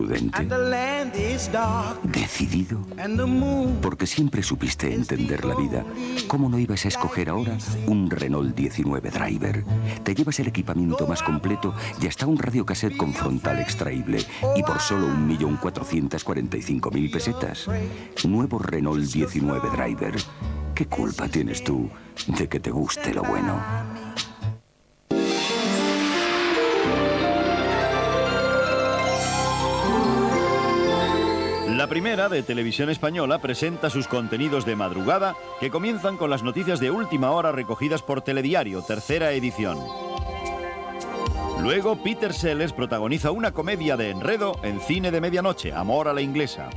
prudente. Decidido. Porque siempre supiste entender la vida. ¿Cómo no ibas a escoger ahora un Renault 19 Driver? Te llevas el equipamiento más completo y hasta un radiocassette con frontal extraíble. Y por solo 1.445.000 pesetas. Nuevo Renault 19 Driver. ¿Qué culpa tienes tú de que te guste lo bueno? La Primera, de Televisión Española, presenta sus contenidos de madrugada, que comienzan con las noticias de última hora recogidas por Telediario, tercera edición. Luego, Peter Sellers protagoniza una comedia de enredo en Cine de Medianoche, Amor a la Inglesa.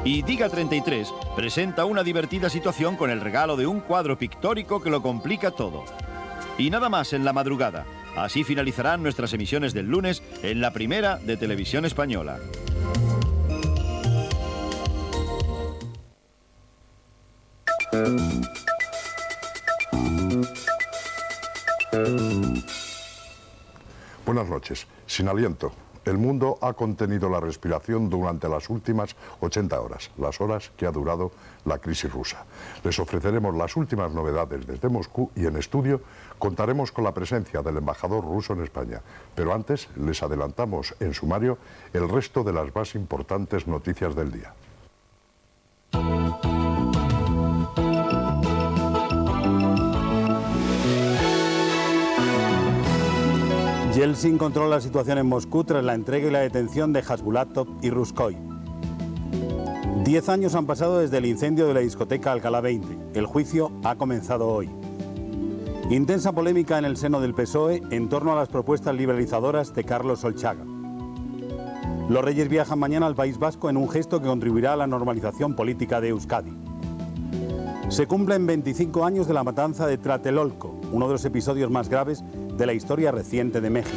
Y Diga 33 presenta una divertida situación con el regalo de un cuadro pictórico que lo complica todo. Y nada más en la madrugada. Así finalizarán nuestras emisiones del lunes en La Primera, de Televisión Española. Buenas noches. Sin aliento. El mundo ha contenido la respiración durante las últimas 80 horas, las horas que ha durado la crisis rusa. Les ofreceremos las últimas novedades desde Moscú y en estudio contaremos con la presencia del embajador ruso en España. Pero antes les adelantamos en sumario el resto de las más importantes noticias del día. Yeltsin controla la situación en Moscú tras la entrega y la detención de Khasbulatov y Ruskoy. 10 años han pasado desde el incendio de la discoteca Alcalá 20. El juicio ha comenzado hoy. Intensa polémica en el seno del PSOE en torno a las propuestas liberalizadoras de Carlos Solchaga. Los Reyes viajan mañana al País Vasco en un gesto que contribuirá a la normalización política de Euskadi. Se cumplen 25 años de la matanza de Tlatelolco, uno de los episodios más graves de la historia reciente de México.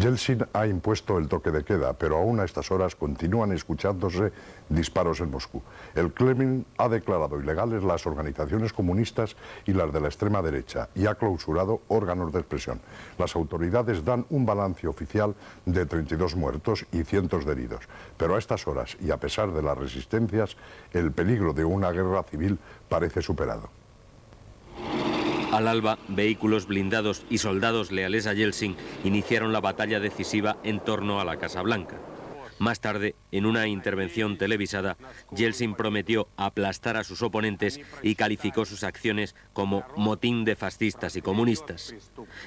Yeltsin ha impuesto el toque de queda, pero aún a estas horas continúan escuchándose disparos en Moscú. El Kremlin ha declarado ilegales las organizaciones comunistas y las de la extrema derecha y ha clausurado órganos de expresión. Las autoridades dan un balance oficial de 32 muertos y cientos de heridos. Pero a estas horas, y a pesar de las resistencias, el peligro de una guerra civil parece superado. Al alba, vehículos blindados y soldados leales a Yeltsin iniciaron la batalla decisiva en torno a la Casa Blanca. Más tarde, en una intervención televisada, Yeltsin prometió aplastar a sus oponentes y calificó sus acciones como motín de fascistas y comunistas.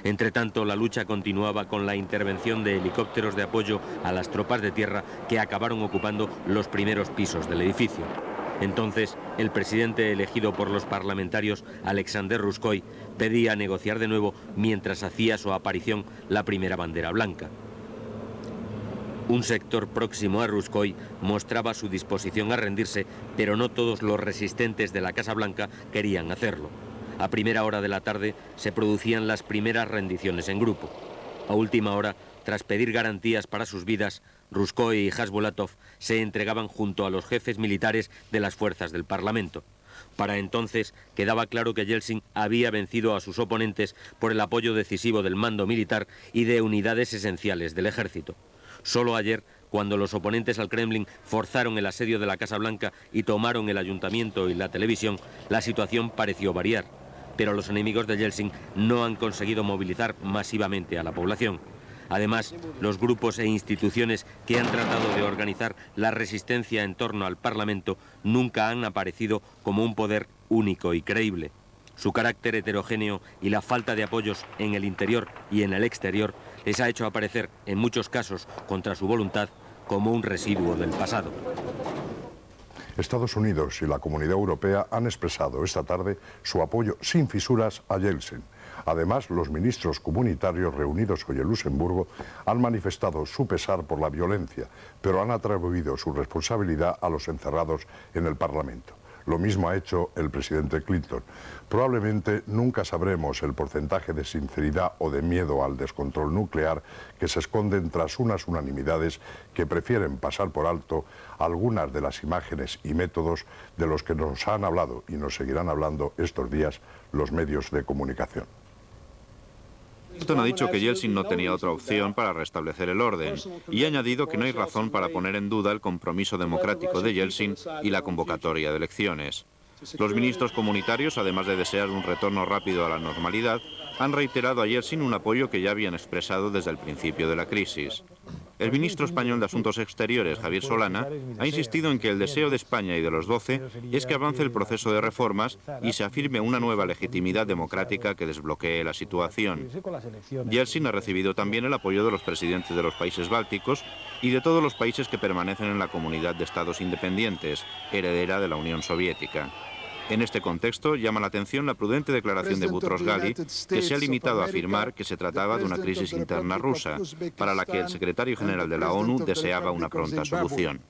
Entretanto, la lucha continuaba con la intervención de helicópteros de apoyo a las tropas de tierra que acabaron ocupando los primeros pisos del edificio. Entonces, el presidente elegido por los parlamentarios, Alexander Ruskoy, pedía negociar de nuevo mientras hacía su aparición la primera bandera blanca. Un sector próximo a Ruskoy mostraba su disposición a rendirse, pero no todos los resistentes de la Casa Blanca querían hacerlo. A primera hora de la tarde se producían las primeras rendiciones en grupo. A última hora, tras pedir garantías para sus vidas, Ruskoy y Khasbulatov se entregaban junto a los jefes militares de las fuerzas del Parlamento. Para entonces quedaba claro que Yeltsin había vencido a sus oponentes por el apoyo decisivo del mando militar y de unidades esenciales del ejército. Solo ayer, cuando los oponentes al Kremlin forzaron el asedio de la Casa Blanca y tomaron el ayuntamiento y la televisión, la situación pareció variar. Pero los enemigos de Yeltsin no han conseguido movilizar masivamente a la población. Además, los grupos e instituciones que han tratado de organizar la resistencia en torno al Parlamento nunca han aparecido como un poder único y creíble. Su carácter heterogéneo y la falta de apoyos en el interior y en el exterior les ha hecho aparecer, en muchos casos contra su voluntad, como un residuo del pasado. Estados Unidos y la Comunidad Europea han expresado esta tarde su apoyo sin fisuras a Yeltsin. Además, los ministros comunitarios reunidos hoy en Luxemburgo han manifestado su pesar por la violencia, pero han atribuido su responsabilidad a los encerrados en el Parlamento. Lo mismo ha hecho el presidente Clinton. Probablemente nunca sabremos el porcentaje de sinceridad o de miedo al descontrol nuclear que se esconden tras unas unanimidades que prefieren pasar por alto algunas de las imágenes y métodos de los que nos han hablado y nos seguirán hablando estos días los medios de comunicación. Clinton ha dicho que Yeltsin no tenía otra opción para restablecer el orden y ha añadido que no hay razón para poner en duda el compromiso democrático de Yeltsin y la convocatoria de elecciones. Los ministros comunitarios, además de desear un retorno rápido a la normalidad, han reiterado a Yeltsin un apoyo que ya habían expresado desde el principio de la crisis. El ministro español de Asuntos Exteriores, Javier Solana, ha insistido en que el deseo de España y de los 12 es que avance el proceso de reformas y se afirme una nueva legitimidad democrática que desbloquee la situación. Yeltsin ha recibido también el apoyo de los presidentes de los países bálticos y de todos los países que permanecen en la comunidad de estados independientes, heredera de la Unión Soviética. En este contexto, llama la atención la prudente declaración de Boutros Ghali, que se ha limitado a afirmar que se trataba de una crisis interna rusa, para la que el secretario general de la ONU deseaba una pronta solución.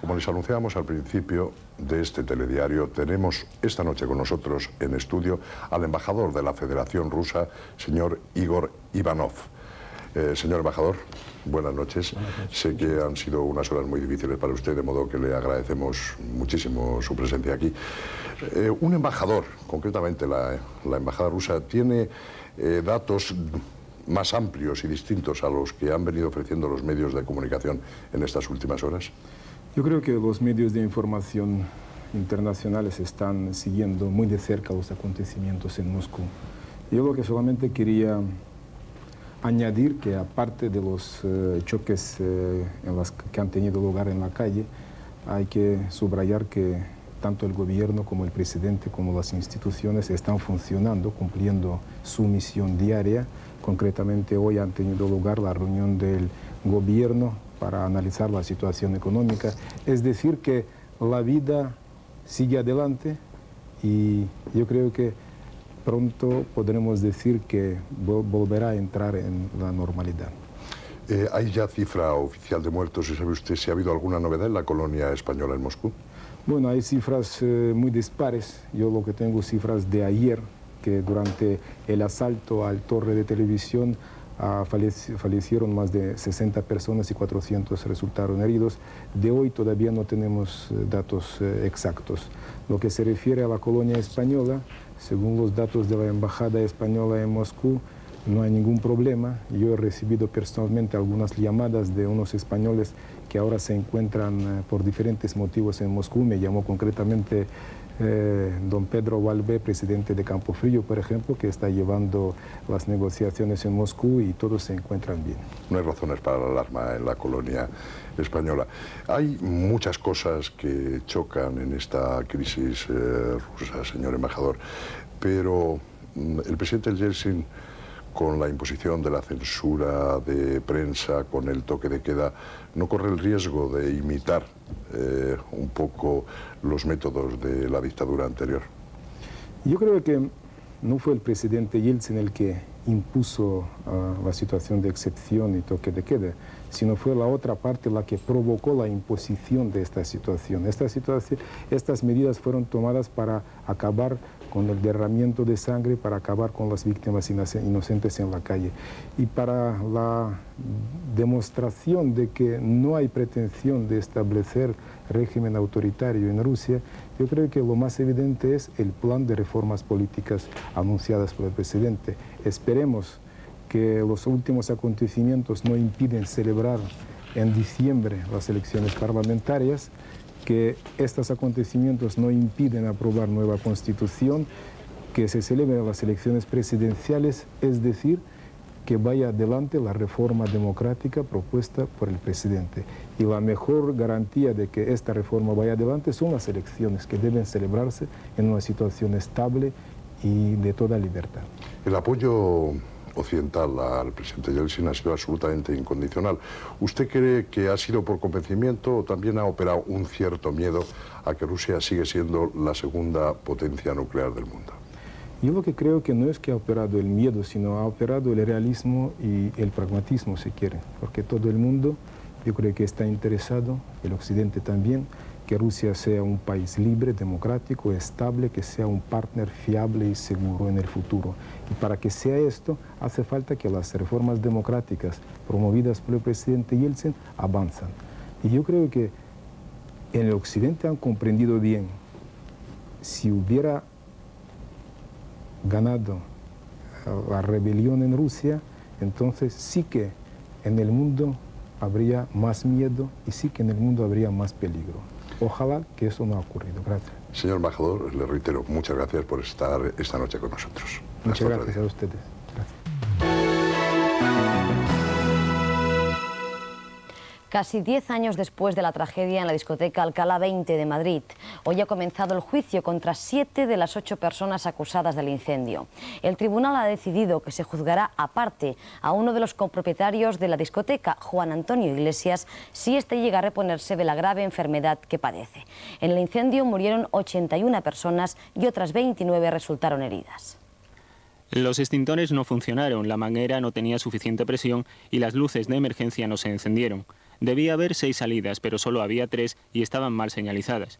Como les anunciamos al principio de este telediario, tenemos esta noche con nosotros en estudio al embajador de la Federación Rusa, señor Igor Ivanov. Señor embajador, buenas noches. Sé que han sido unas horas muy difíciles para usted, de modo que le agradecemos muchísimo su presencia aquí. Un embajador, concretamente la embajada rusa, tiene datos más amplios y distintos a los que han venido ofreciendo los medios de comunicación en estas últimas horas. Yo creo que los medios de información internacionales están siguiendo muy de cerca los acontecimientos en Moscú. Yo lo que solamente quería añadir que aparte de los choques que han tenido lugar en la calle, hay que subrayar que tanto el gobierno como el presidente como las instituciones están funcionando, cumpliendo su misión diaria. Concretamente hoy han tenido lugar la reunión del gobierno para analizar la situación económica. Es decir, que la vida sigue adelante y yo creo que pronto podremos decir que volverá a entrar en la normalidad. ¿Hay ya cifra oficial de muertos y sabe usted si ha habido alguna novedad en la colonia española en Moscú? Bueno, hay cifras muy dispares. Yo lo que tengo cifras de ayer, que durante el asalto al torre de televisión fallecieron más de 60 personas y 400 resultaron heridos. De hoy todavía no tenemos datos exactos. Lo que se refiere a la colonia española, según los datos de la Embajada Española en Moscú, no hay ningún problema. Yo he recibido personalmente algunas llamadas de unos españoles que ahora se encuentran por diferentes motivos en Moscú. Me llamó concretamente don Pedro Valvé, presidente de Campofrío, por ejemplo, que está llevando las negociaciones en Moscú y todos se encuentran bien. No hay razones para la alarma en la colonia española. Hay muchas cosas que chocan en esta crisis rusa, señor embajador, pero el presidente Yeltsin, con la imposición de la censura de prensa, con el toque de queda, no corre el riesgo de imitar un poco los métodos de la dictadura anterior. Yo creo que no fue el presidente Yeltsin el que impuso la situación de excepción y toque de queda, sino fue la otra parte la que provocó la imposición de esta situación. Estas medidas fueron tomadas para acabar con el derramamiento de sangre, para acabar con las víctimas inocentes en la calle. Y para la demostración de que no hay pretensión de establecer régimen autoritario en Rusia, yo creo que lo más evidente es el plan de reformas políticas anunciadas por el presidente. Esperemos que los últimos acontecimientos no impiden celebrar en diciembre las elecciones parlamentarias, que estos acontecimientos no impiden aprobar nueva constitución, que se celebren las elecciones presidenciales, es decir, que vaya adelante la reforma democrática propuesta por el presidente. Y la mejor garantía de que esta reforma vaya adelante son las elecciones, que deben celebrarse en una situación estable y de toda libertad. El apoyo occidental al presidente Yeltsin ha sido absolutamente incondicional. ¿Usted cree que ha sido por convencimiento o también ha operado un cierto miedo a que Rusia sigue siendo la segunda potencia nuclear del mundo? Yo lo que creo que no es que ha operado el miedo, sino ha operado el realismo y el pragmatismo, si quiere, porque todo el mundo, yo creo que está interesado, el Occidente también, que Rusia sea un país libre, democrático, estable, que sea un partner fiable y seguro en el futuro. Y para que sea esto, hace falta que las reformas democráticas promovidas por el presidente Yeltsin avanzan. Y yo creo que en el Occidente han comprendido bien, si hubiera ganado la rebelión en Rusia, entonces sí que en el mundo habría más miedo y sí que en el mundo habría más peligro. Ojalá que eso no ha ocurrido. Gracias. Señor embajador, le reitero, muchas gracias por estar esta noche con nosotros. Muchas gracias a ustedes. Gracias. Casi 10 años después de la tragedia en la discoteca Alcalá 20 de Madrid, hoy ha comenzado el juicio contra 7 de las 8 personas acusadas del incendio. El tribunal ha decidido que se juzgará aparte a uno de los copropietarios de la discoteca, Juan Antonio Iglesias, si éste llega a reponerse de la grave enfermedad que padece. En el incendio murieron 81 personas y otras 29 resultaron heridas. Los extintores no funcionaron, la manguera no tenía suficiente presión y las luces de emergencia no se encendieron. Debía haber 6 salidas, pero solo había 3 y estaban mal señalizadas.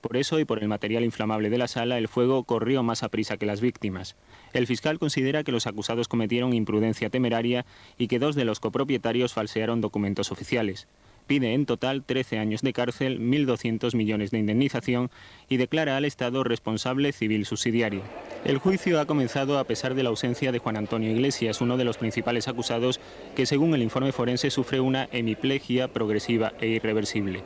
Por eso y por el material inflamable de la sala, el fuego corrió más a prisa que las víctimas. El fiscal considera que los acusados cometieron imprudencia temeraria y que 2 de los copropietarios falsearon documentos oficiales. Pide en total 13 años de cárcel, 1.200 millones de indemnización y declara al Estado responsable civil subsidiario. El juicio ha comenzado a pesar de la ausencia de Juan Antonio Iglesias, uno de los principales acusados que, según el informe forense, sufre una hemiplegia progresiva e irreversible.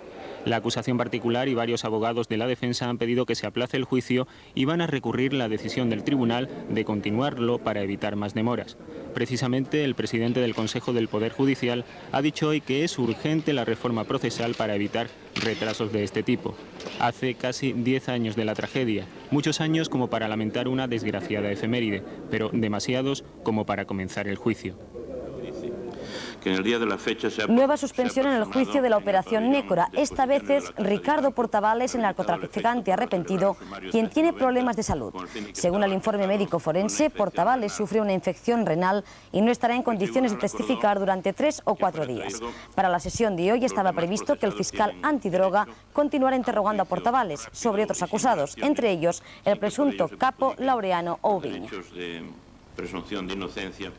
La acusación particular y varios abogados de la defensa han pedido que se aplace el juicio y van a recurrir la decisión del tribunal de continuarlo para evitar más demoras. Precisamente, el presidente del Consejo del Poder Judicial ha dicho hoy que es urgente la reforma procesal para evitar retrasos de este tipo. Hace casi 10 años de la tragedia, muchos años como para lamentar una desgraciada efeméride, pero demasiados como para comenzar el juicio. Que en el día de la fecha Nueva suspensión en el juicio de la operación Nécora. Esta vez es Ricardo Portavales, el narcotraficante arrepentido, quien tiene problemas de salud. Según el informe médico forense, Portavales sufre una infección renal y no estará en condiciones de testificar durante 3 o 4 días. Para la sesión de hoy estaba previsto que el fiscal antidroga continuara interrogando a Portavales sobre otros acusados, entre ellos el presunto capo Laureano Oubiña. presunción de inocencia.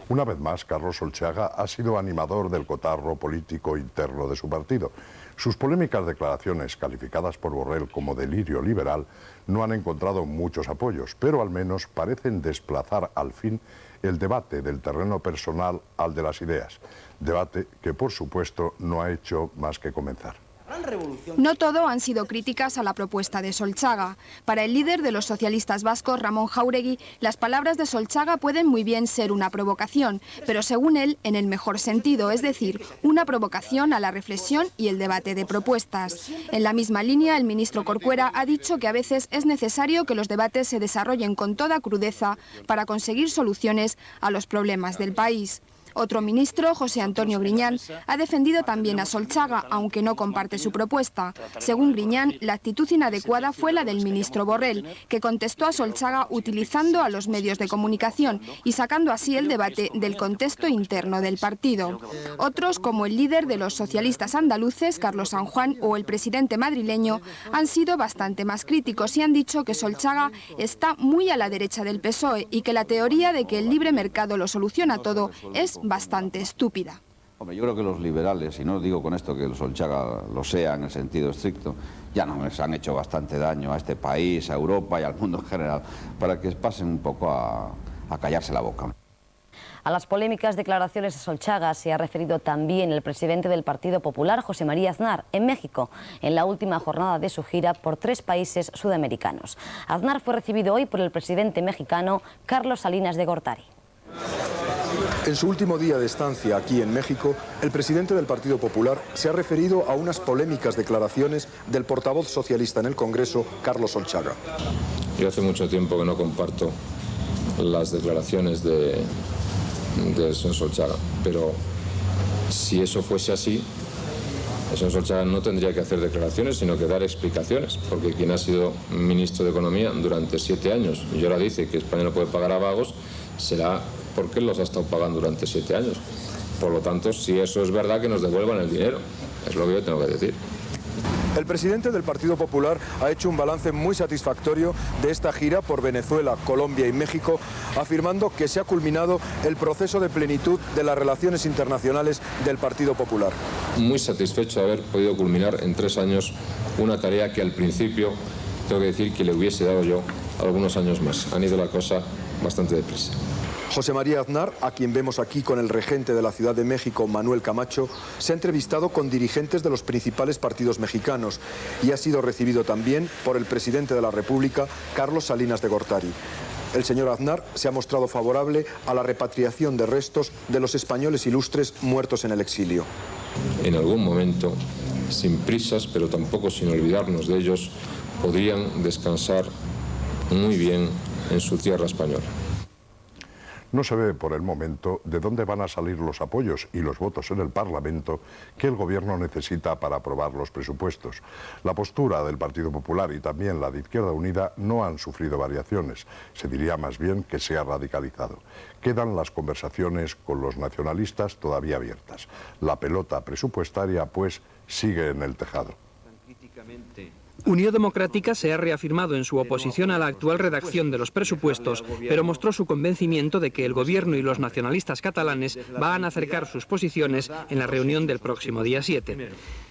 Una vez más, Carlos Solchaga ha sido animador del cotarro político interno de su partido. Sus polémicas declaraciones, calificadas por Borrell como delirio liberal, no han encontrado muchos apoyos, pero al menos parecen desplazar al fin el debate del terreno personal al de las ideas. Debate que, por supuesto, no ha hecho más que comenzar. No todo han sido críticas a la propuesta de Solchaga. Para el líder de los socialistas vascos, Ramón Jáuregui, las palabras de Solchaga pueden muy bien ser una provocación, pero según él, en el mejor sentido, es decir, una provocación a la reflexión y el debate de propuestas. En la misma línea, el ministro Corcuera ha dicho que a veces es necesario que los debates se desarrollen con toda crudeza para conseguir soluciones a los problemas del país. Otro ministro, José Antonio Griñán, ha defendido también a Solchaga, aunque no comparte su propuesta. Según Griñán, la actitud inadecuada fue la del ministro Borrell, que contestó a Solchaga utilizando a los medios de comunicación y sacando así el debate del contexto interno del partido. Otros, como el líder de los socialistas andaluces, Carlos San Juan, o el presidente madrileño, han sido bastante más críticos y han dicho que Solchaga está muy a la derecha del PSOE y que la teoría de que el libre mercado lo soluciona todo es bastante estúpida. Hombre, yo creo que los liberales, y no digo con esto que el Solchaga lo sea en el sentido estricto, ya nos han hecho bastante daño a este país, a Europa y al mundo en general, para que pasen un poco a callarse la boca. A las polémicas declaraciones de Solchaga se ha referido también el presidente del Partido Popular, José María Aznar, en México, en la última jornada de su gira por 3 países sudamericanos. Aznar fue recibido hoy por el presidente mexicano, Carlos Salinas de Gortari. En su último día de estancia aquí en México, el presidente del Partido Popular se ha referido a unas polémicas declaraciones del portavoz socialista en el Congreso, Carlos Solchaga. Yo hace mucho tiempo que no comparto las declaraciones del señor Solchaga, pero si eso fuese así, el señor Solchaga no tendría que hacer declaraciones, sino que dar explicaciones, porque quien ha sido ministro de Economía durante 7 años y ahora dice que España no puede pagar a vagos, será porque él los ha estado pagando durante 7 años. Por lo tanto, si eso es verdad, que nos devuelvan el dinero. Es lo que yo tengo que decir. El presidente del Partido Popular ha hecho un balance muy satisfactorio de esta gira por Venezuela, Colombia y México, afirmando que se ha culminado el proceso de plenitud de las relaciones internacionales del Partido Popular. Muy satisfecho de haber podido culminar en 3 años una tarea que al principio, tengo que decir que le hubiese dado yo algunos años más. Han ido la cosa bastante deprisa. José María Aznar, a quien vemos aquí con el regente de la Ciudad de México, Manuel Camacho, se ha entrevistado con dirigentes de los principales partidos mexicanos y ha sido recibido también por el presidente de la República, Carlos Salinas de Gortari. El señor Aznar se ha mostrado favorable a la repatriación de restos de los españoles ilustres muertos en el exilio. En algún momento, sin prisas, pero tampoco sin olvidarnos de ellos, podrían descansar muy bien en su tierra española. No se ve por el momento de dónde van a salir los apoyos y los votos en el Parlamento que el Gobierno necesita para aprobar los presupuestos. La postura del Partido Popular y también la de Izquierda Unida no han sufrido variaciones. Se diría más bien que se ha radicalizado. Quedan las conversaciones con los nacionalistas todavía abiertas. La pelota presupuestaria, pues, sigue en el tejado. Unión Democrática se ha reafirmado en su oposición a la actual redacción de los presupuestos, pero mostró su convencimiento de que el Gobierno y los nacionalistas catalanes van a acercar sus posiciones en la reunión del próximo día 7.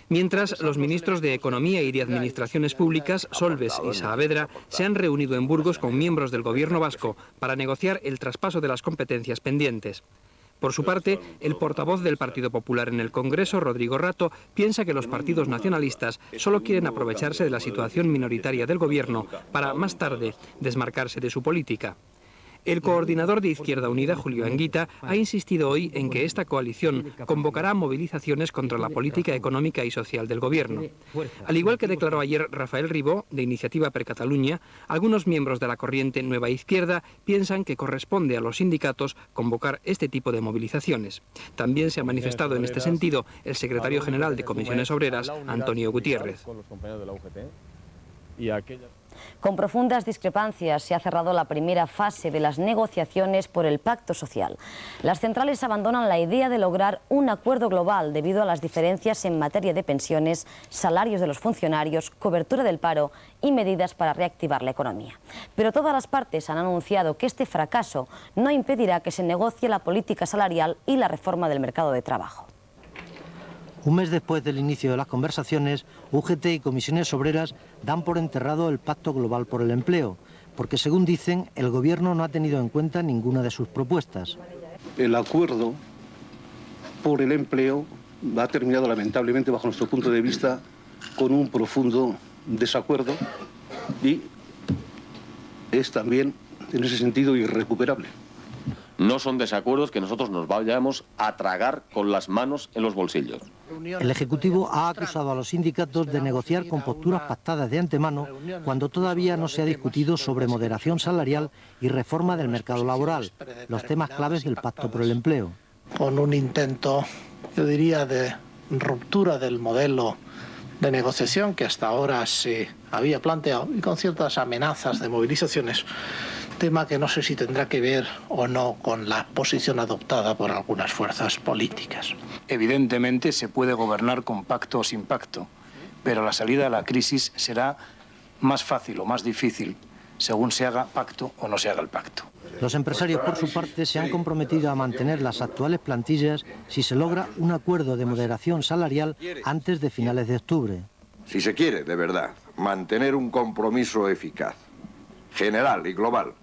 Mientras, los ministros de Economía y de Administraciones Públicas, Solbes y Saavedra, se han reunido en Burgos con miembros del Gobierno vasco para negociar el traspaso de las competencias pendientes. Por su parte, el portavoz del Partido Popular en el Congreso, Rodrigo Rato, piensa que los partidos nacionalistas solo quieren aprovecharse de la situación minoritaria del Gobierno para, más tarde, desmarcarse de su política. El coordinador de Izquierda Unida, Julio Anguita, ha insistido hoy en que esta coalición convocará movilizaciones contra la política económica y social del Gobierno. Al igual que declaró ayer Rafael Ribó, de Iniciativa per Catalunya, algunos miembros de la corriente Nueva Izquierda piensan que corresponde a los sindicatos convocar este tipo de movilizaciones. También se ha manifestado en este sentido el secretario general de Comisiones Obreras, Antonio Gutiérrez. Con profundas discrepancias se ha cerrado la primera fase de las negociaciones por el pacto social. Las centrales abandonan la idea de lograr un acuerdo global debido a las diferencias en materia de pensiones, salarios de los funcionarios, cobertura del paro y medidas para reactivar la economía. Pero todas las partes han anunciado que este fracaso no impedirá que se negocie la política salarial y la reforma del mercado de trabajo. Un mes después del inicio de las conversaciones, UGT y Comisiones Obreras dan por enterrado el Pacto Global por el Empleo, porque según dicen, el Gobierno no ha tenido en cuenta ninguna de sus propuestas. El acuerdo por el empleo ha terminado lamentablemente, bajo nuestro punto de vista, con un profundo desacuerdo y es también, en ese sentido, irrecuperable. No son desacuerdos que nosotros nos vayamos a tragar con las manos en los bolsillos. El Ejecutivo ha acusado a los sindicatos de negociar con posturas pactadas de antemano cuando todavía no se ha discutido sobre moderación salarial y reforma del mercado laboral, los temas claves del Pacto por el Empleo. Con un intento, yo diría, de ruptura del modelo de negociación que hasta ahora se había planteado y con ciertas amenazas de movilizaciones, tema que no sé si tendrá que ver o no con la posición adoptada por algunas fuerzas políticas. Evidentemente se puede gobernar con pacto o sin pacto, pero la salida de la crisis será más fácil o más difícil según se haga pacto o no se haga el pacto. Los empresarios, por su parte, se han comprometido a mantener las actuales plantillas si se logra un acuerdo de moderación salarial antes de finales de octubre. Si se quiere, de verdad, mantener un compromiso eficaz, general y global,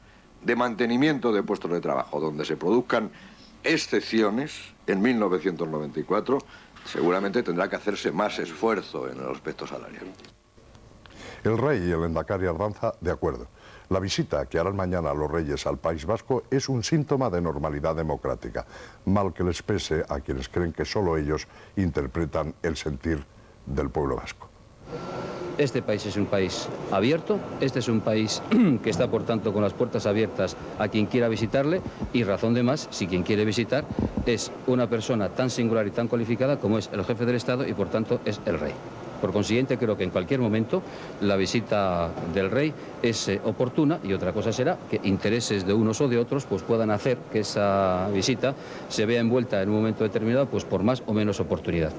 de mantenimiento de puestos de trabajo, donde se produzcan excepciones en 1994, seguramente tendrá que hacerse más esfuerzo en el aspecto salarial. El rey y el Endacari Ardanza, de acuerdo. La visita que harán mañana los reyes al País Vasco es un síntoma de normalidad democrática, mal que les pese a quienes creen que solo ellos interpretan el sentir del pueblo vasco. Este país es un país abierto, este es un país que está, por tanto, con las puertas abiertas a quien quiera visitarle y razón de más si quien quiere visitar es una persona tan singular y tan cualificada como es el jefe del Estado y, por tanto, es el rey. Por consiguiente, creo que en cualquier momento la visita del rey es oportuna y otra cosa será que intereses de unos o de otros pues puedan hacer que esa visita se vea envuelta en un momento determinado pues por más o menos oportunidad.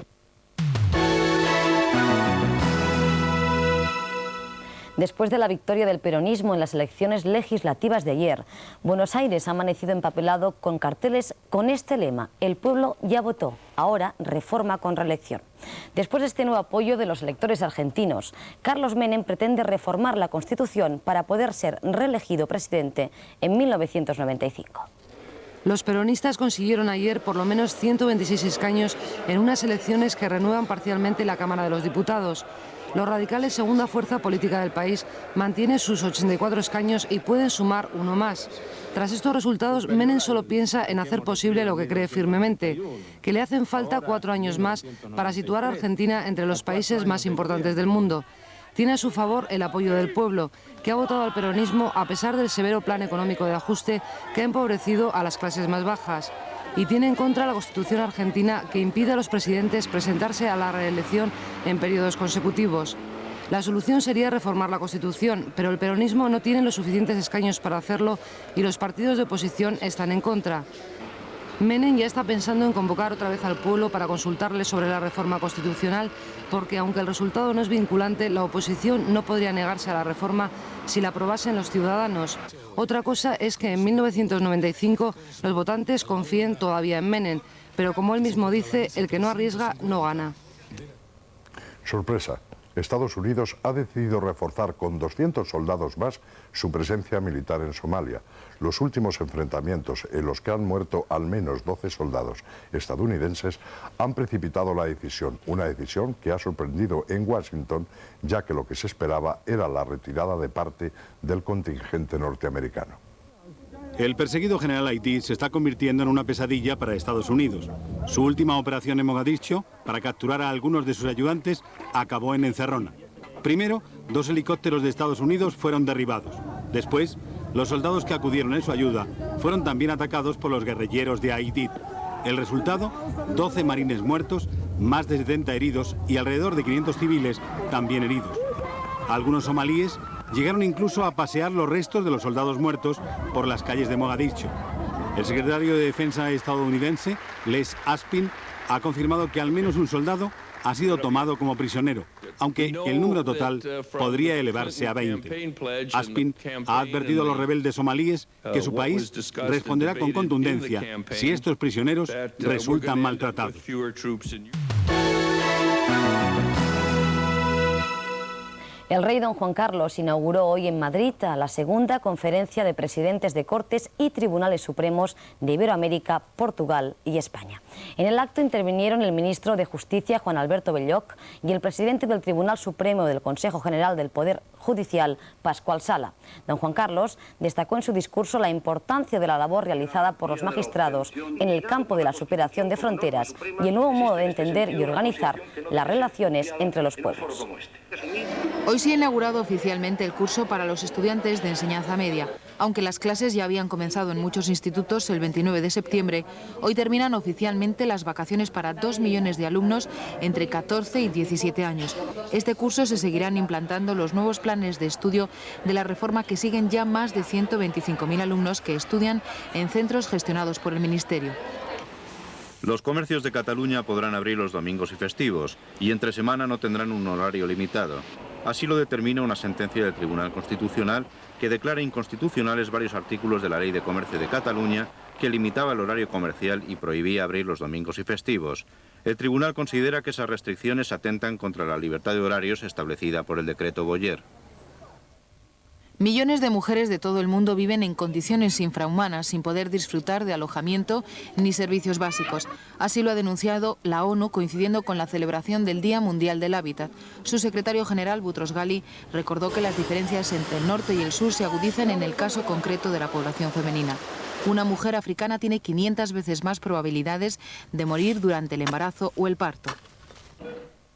Después de la victoria del peronismo en las elecciones legislativas de ayer, Buenos Aires ha amanecido empapelado con carteles con este lema: el pueblo ya votó, ahora reforma con reelección. Después de este nuevo apoyo de los electores argentinos, Carlos Menem pretende reformar la Constitución para poder ser reelegido presidente en 1995. Los peronistas consiguieron ayer por lo menos 126 escaños en unas elecciones que renuevan parcialmente la Cámara de los Diputados. Los radicales, segunda fuerza política del país, mantienen sus 84 escaños y pueden sumar uno más. Tras estos resultados, Menem solo piensa en hacer posible lo que cree firmemente, que le hacen falta 4 años más para situar a Argentina entre los países más importantes del mundo. Tiene a su favor el apoyo del pueblo, que ha votado al peronismo a pesar del severo plan económico de ajuste que ha empobrecido a las clases más bajas. Y tiene en contra la Constitución argentina, que impide a los presidentes presentarse a la reelección en periodos consecutivos. La solución sería reformar la Constitución, pero el peronismo no tiene los suficientes escaños para hacerlo y los partidos de oposición están en contra. Menem ya está pensando en convocar otra vez al pueblo para consultarle sobre la reforma constitucional, porque aunque el resultado no es vinculante, la oposición no podría negarse a la reforma si la aprobasen los ciudadanos. Otra cosa es que en 1995 los votantes confíen todavía en Menem, pero como él mismo dice, el que no arriesga no gana. Sorpresa. Estados Unidos ha decidido reforzar con 200 soldados más su presencia militar en Somalia. Los últimos enfrentamientos en los que han muerto al menos 12 soldados estadounidenses han precipitado la decisión, una decisión que ha sorprendido en Washington, ya que lo que se esperaba era la retirada de parte del contingente norteamericano. El perseguido general Haití se está convirtiendo en una pesadilla para Estados Unidos. Su última operación en Mogadiscio, para capturar a algunos de sus ayudantes, acabó en encerrona. Primero, 2 helicópteros de Estados Unidos fueron derribados. Después, los soldados que acudieron en su ayuda fueron también atacados por los guerrilleros de Haití. El resultado, 12 marines muertos, más de 70 heridos y alrededor de 500 civiles también heridos. Algunos somalíes llegaron incluso a pasear los restos de los soldados muertos por las calles de Mogadiscio. El secretario de Defensa estadounidense, Les Aspin, ha confirmado que al menos un soldado ha sido tomado como prisionero, aunque el número total podría elevarse a 20. Aspin ha advertido a los rebeldes somalíes que su país responderá con contundencia si estos prisioneros resultan maltratados. El rey don Juan Carlos inauguró hoy en Madrid la segunda conferencia de presidentes de Cortes y Tribunales Supremos de Iberoamérica, Portugal y España. En el acto intervinieron el ministro de Justicia, Juan Alberto Belloch, y el presidente del Tribunal Supremo del Consejo General del Poder Judicial, Pascual Sala. Don Juan Carlos destacó en su discurso la importancia de la labor realizada por los magistrados en el campo de la superación de fronteras y el nuevo modo de entender y organizar las relaciones entre los pueblos. Hoy se ha inaugurado oficialmente el curso para los estudiantes de enseñanza media. Aunque las clases ya habían comenzado en muchos institutos el 29 de septiembre, hoy terminan oficialmente las vacaciones para 2 millones de alumnos entre 14 y 17 años. Este curso se seguirán implantando los nuevos planes de estudio de la reforma que siguen ya más de 125.000 alumnos que estudian en centros gestionados por el Ministerio. Los comercios de Cataluña podrán abrir los domingos y festivos, y entre semana no tendrán un horario limitado. Así lo determina una sentencia del Tribunal Constitucional que declara inconstitucionales varios artículos de la Ley de Comercio de Cataluña que limitaba el horario comercial y prohibía abrir los domingos y festivos. El tribunal considera que esas restricciones atentan contra la libertad de horarios establecida por el decreto Boyer. Millones de mujeres de todo el mundo viven en condiciones infrahumanas sin poder disfrutar de alojamiento ni servicios básicos. Así lo ha denunciado la ONU coincidiendo con la celebración del Día Mundial del Hábitat. Su secretario general, Boutros Ghali, recordó que las diferencias entre el norte y el sur se agudizan en el caso concreto de la población femenina. Una mujer africana tiene 500 veces más probabilidades de morir durante el embarazo o el parto.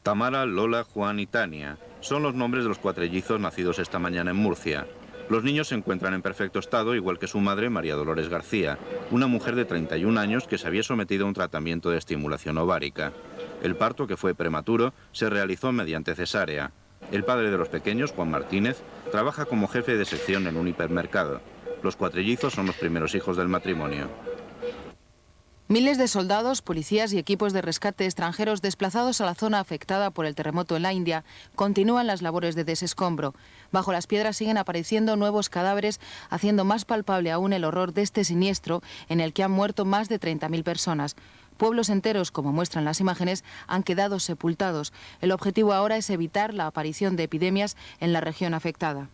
Tamara, Lola, Juan y Tania son los nombres de los cuatrillizos nacidos esta mañana en Murcia. Los niños se encuentran en perfecto estado, igual que su madre, María Dolores García, una mujer de 31 años que se había sometido a un tratamiento de estimulación ovárica. El parto, que fue prematuro, se realizó mediante cesárea. El padre de los pequeños, Juan Martínez, trabaja como jefe de sección en un hipermercado. Los cuatrillizos son los primeros hijos del matrimonio. Miles de soldados, policías y equipos de rescate extranjeros desplazados a la zona afectada por el terremoto en la India continúan las labores de desescombro. Bajo las piedras siguen apareciendo nuevos cadáveres, haciendo más palpable aún el horror de este siniestro en el que han muerto más de 30.000 personas. Pueblos enteros, como muestran las imágenes, han quedado sepultados. El objetivo ahora es evitar la aparición de epidemias en la región afectada.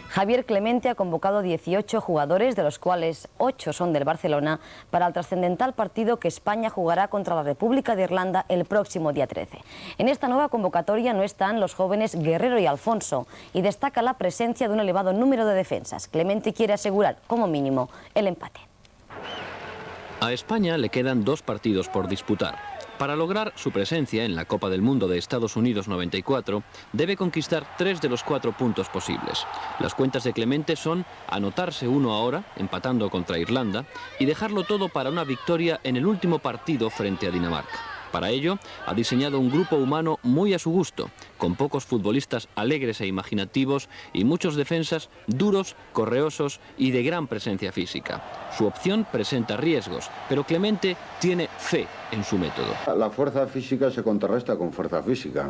Javier Clemente ha convocado 18 jugadores, de los cuales 8 son del Barcelona, para el trascendental partido que España jugará contra la República de Irlanda el próximo día 13. En esta nueva convocatoria no están los jóvenes Guerrero y Alfonso, y destaca la presencia de un elevado número de defensas. Clemente quiere asegurar, como mínimo, el empate. A España le quedan 2 partidos por disputar. Para lograr su presencia en la Copa del Mundo de Estados Unidos 94, debe conquistar 3 de los 4 puntos posibles. Las cuentas de Clemente son anotarse 1 ahora, empatando contra Irlanda, y dejarlo todo para una victoria en el último partido frente a Dinamarca. Para ello, ha diseñado un grupo humano muy a su gusto, con pocos futbolistas alegres e imaginativos y muchos defensas duros, correosos y de gran presencia física. Su opción presenta riesgos, pero Clemente tiene fe en su método. La fuerza física se contrarresta con fuerza física.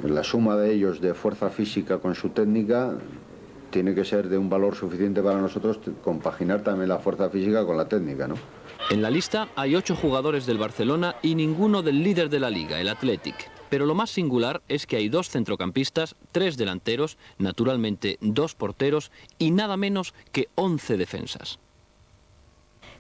La suma de ellos de fuerza física con su técnica tiene que ser de un valor suficiente para nosotros compaginar también la fuerza física con la técnica, ¿no? En la lista hay 8 jugadores del Barcelona y ninguno del líder de la liga, el Athletic. Pero lo más singular es que hay 2 centrocampistas, 3 delanteros, naturalmente 2 porteros y nada menos que 11 defensas.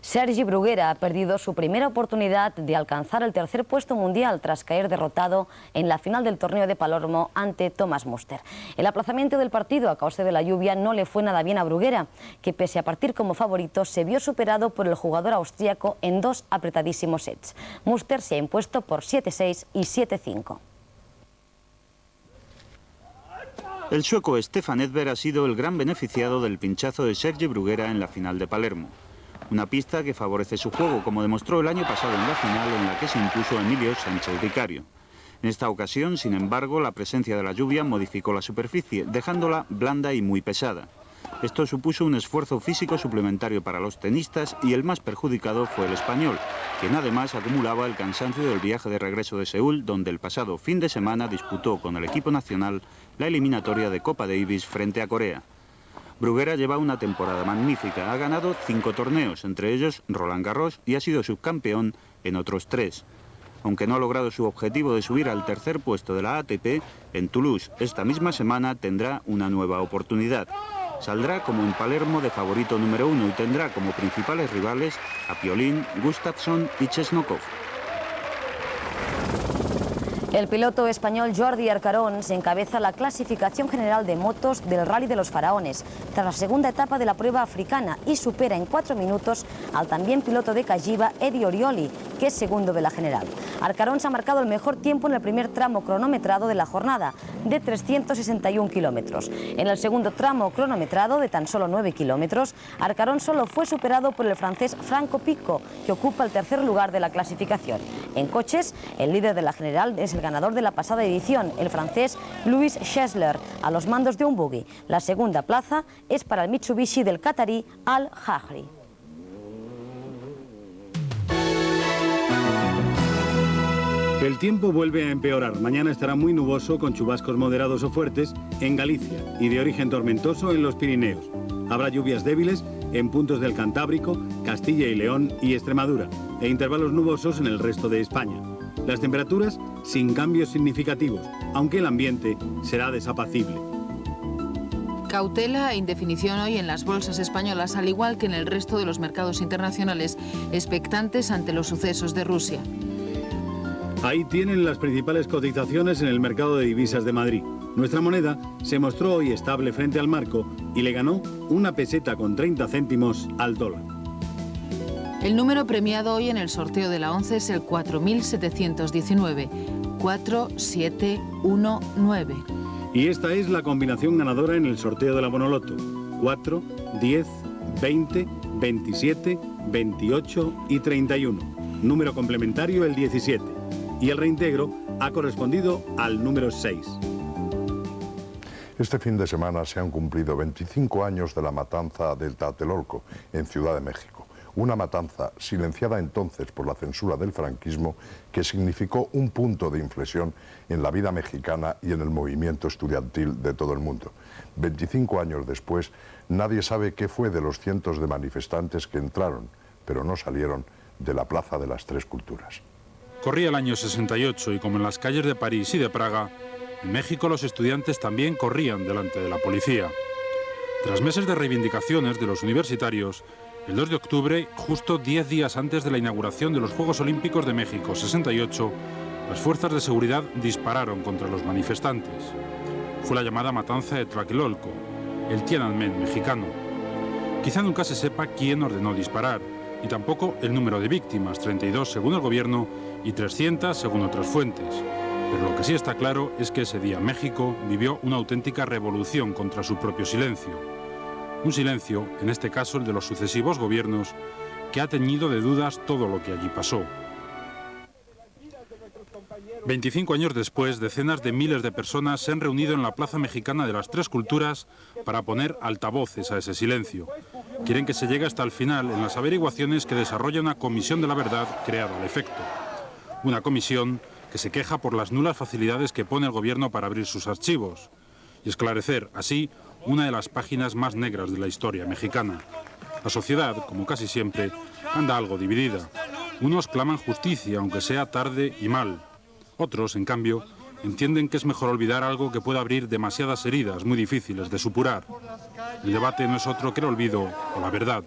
Sergi Bruguera ha perdido su primera oportunidad de alcanzar el tercer puesto mundial tras caer derrotado en la final del torneo de Palermo ante Thomas Muster. El aplazamiento del partido a causa de la lluvia no le fue nada bien a Bruguera, que pese a partir como favorito se vio superado por el jugador austríaco en 2 apretadísimos sets. Muster se ha impuesto por 7-6 y 7-5. El sueco Stefan Edberg ha sido el gran beneficiado del pinchazo de Sergi Bruguera en la final de Palermo. Una pista que favorece su juego, como demostró el año pasado en la final en la que se impuso Emilio Sánchez Vicario. En esta ocasión, sin embargo, la presencia de la lluvia modificó la superficie, dejándola blanda y muy pesada. Esto supuso un esfuerzo físico suplementario para los tenistas y el más perjudicado fue el español, quien además acumulaba el cansancio del viaje de regreso de Seúl, donde el pasado fin de semana disputó con el equipo nacional la eliminatoria de Copa Davis frente a Corea. Bruguera lleva una temporada magnífica, ha ganado 5 torneos, entre ellos Roland Garros, y ha sido subcampeón en otros 3. Aunque no ha logrado su objetivo de subir al tercer puesto de la ATP, en Toulouse esta misma semana tendrá una nueva oportunidad. Saldrá como en Palermo de favorito número 1 y tendrá como principales rivales a Piolín, Gustafsson y Chesnokov. El piloto español Jordi Arcarón se encabeza la clasificación general de motos del Rally de los Faraones, tras la segunda etapa de la prueba africana, y supera en 4 minutos al también piloto de Cagiba, Eddie Orioli, que es segundo de la general. Arcarón se ha marcado el mejor tiempo en el primer tramo cronometrado de la jornada, de 361 kilómetros. En el segundo tramo cronometrado, de tan solo 9 kilómetros, Arcarón solo fue superado por el francés Franco Picco, que ocupa el tercer lugar de la clasificación. En coches, el líder de la general es el ganador de la pasada edición, el francés Louis Schessler, a los mandos de un buggy. La segunda plaza es para el Mitsubishi del qatarí Al Jahri. El tiempo vuelve a empeorar. Mañana estará muy nuboso con chubascos moderados o fuertes en Galicia y de origen tormentoso en los Pirineos. Habrá lluvias débiles en puntos del Cantábrico, Castilla y León y Extremadura, e intervalos nubosos en el resto de España. Las temperaturas sin cambios significativos, aunque el ambiente será desapacible. Cautela e indefinición hoy en las bolsas españolas, al igual que en el resto de los mercados internacionales, expectantes ante los sucesos de Rusia. Ahí tienen las principales cotizaciones en el mercado de divisas de Madrid. Nuestra moneda se mostró hoy estable frente al marco y le ganó 1 peseta con 30 céntimos al dólar. El número premiado hoy en el sorteo de la 11 es el 4719, 4719. Y esta es la combinación ganadora en el sorteo de la Bonoloto: 4, 10, 20, 27, 28 y 31. Número complementario el 17. Y el reintegro ha correspondido al número 6. Este fin de semana se han cumplido 25 años de la matanza del Tlatelolco, en Ciudad de México. Una matanza silenciada entonces por la censura del franquismo que significó un punto de inflexión en la vida mexicana y en el movimiento estudiantil de todo el mundo. 25 años después, nadie sabe qué fue de los cientos de manifestantes que entraron, pero no salieron de la Plaza de las Tres Culturas. Corría el año 68 y como en las calles de París y de Praga, en México los estudiantes también corrían delante de la policía. Tras meses de reivindicaciones de los universitarios, el 2 de octubre, justo 10 días antes de la inauguración de los Juegos Olímpicos de México 68, las fuerzas de seguridad dispararon contra los manifestantes. Fue la llamada matanza de Tlatelolco, el Tiananmen mexicano. Quizá nunca se sepa quién ordenó disparar, y tampoco el número de víctimas, 32 según el gobierno y 300 según otras fuentes. Pero lo que sí está claro es que ese día México vivió una auténtica revolución contra su propio silencio. Un silencio, en este caso el de los sucesivos gobiernos, que ha teñido de dudas todo lo que allí pasó. 25 años después, decenas de miles de personas se han reunido en la Plaza Mexicana de las Tres Culturas para poner altavoces a ese silencio. Quieren que se llegue hasta el final en las averiguaciones que desarrolla una comisión de la verdad creada al efecto. Una comisión que se queja por las nulas facilidades que pone el gobierno para abrir sus archivos y esclarecer, así, una de las páginas más negras de la historia mexicana. La sociedad, como casi siempre, anda algo dividida. Unos claman justicia, aunque sea tarde y mal. Otros, en cambio, entienden que es mejor olvidar algo que pueda abrir demasiadas heridas muy difíciles de supurar. El debate no es otro que el olvido o la verdad.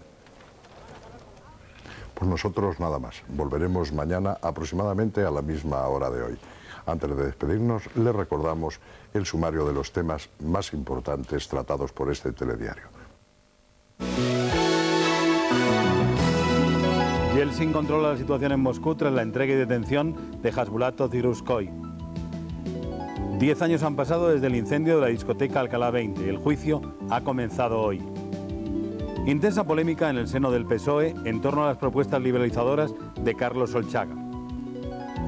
Pues nosotros nada más. Volveremos mañana aproximadamente a la misma hora de hoy. Antes de despedirnos, les recordamos el sumario de los temas más importantes tratados por este telediario. Yeltsin controla la situación en Moscú tras la entrega y detención de Khasbulatov y Ruskoy. 10 años han pasado desde el incendio de la discoteca Alcalá 20. El juicio ha comenzado hoy. Intensa polémica en el seno del PSOE en torno a las propuestas liberalizadoras de Carlos Solchaga.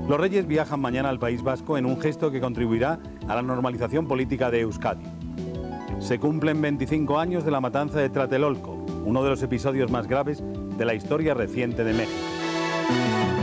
Los reyes viajan mañana al País Vasco en un gesto que contribuirá a la normalización política de Euskadi. Se cumplen 25 años de la matanza de Tlatelolco, uno de los episodios más graves de la historia reciente de México.